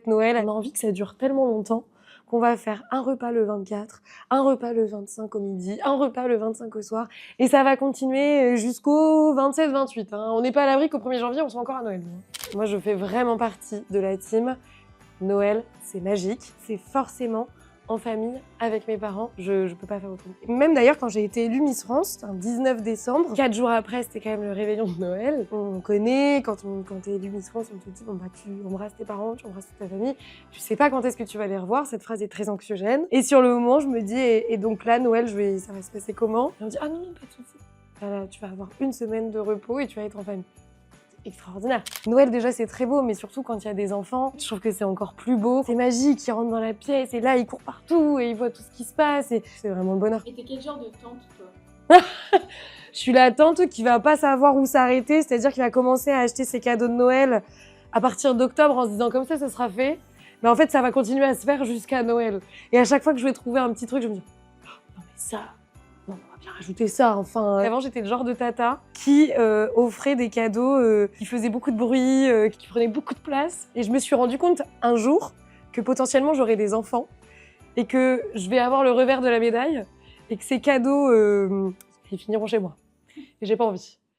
Noël, on a envie que ça dure tellement longtemps qu'on va faire un repas le 24, un repas le 25 au midi, un repas le 25 au soir, et ça va continuer jusqu'au 27-28. Hein. On n'est pas à l'abri qu'au 1er janvier, on soit encore à Noël. Moi, je fais vraiment partie de la team. Noël, c'est magique, c'est forcément en famille, avec mes parents, je peux pas faire autrement. Même d'ailleurs, quand j'ai été élue Miss France, un 19 décembre, 4 jours après, c'était quand même le réveillon de Noël. On connaît, quand t'es élue Miss France, on te dit, bon bah tu embrasses tes parents, tu embrasses toute ta famille, tu sais pas quand est-ce que tu vas les revoir, cette phrase est très anxiogène. Et sur le moment, je me dis, et donc là, Noël, ça va se passer comment? Et on me dit, ah non, pas de soucis. Voilà, tu vas avoir une semaine de repos et tu vas être en famille. Extraordinaire. Noël déjà c'est très beau, mais surtout quand il y a des enfants, je trouve que c'est encore plus beau. C'est magique, ils rentrent dans la pièce et là ils courent partout et ils voient tout ce qui se passe et c'est vraiment le bonheur. Et t'es quel genre de tante toi? Je suis la tante qui va pas savoir où s'arrêter, c'est-à-dire qui va commencer à acheter ses cadeaux de Noël à partir d'octobre en se disant comme ça sera fait. Mais en fait ça va continuer à se faire jusqu'à Noël. Et à chaque fois que je vais trouver un petit truc, je me dis oh, non mais ça. Non, on va bien rajouter ça, enfin. Avant, j'étais le genre de tata qui offrait des cadeaux qui faisaient beaucoup de bruit, qui prenaient beaucoup de place. Et je me suis rendu compte un jour que potentiellement j'aurais des enfants et que je vais avoir le revers de la médaille et que ces cadeaux, ils finiront chez moi. Et j'ai pas envie.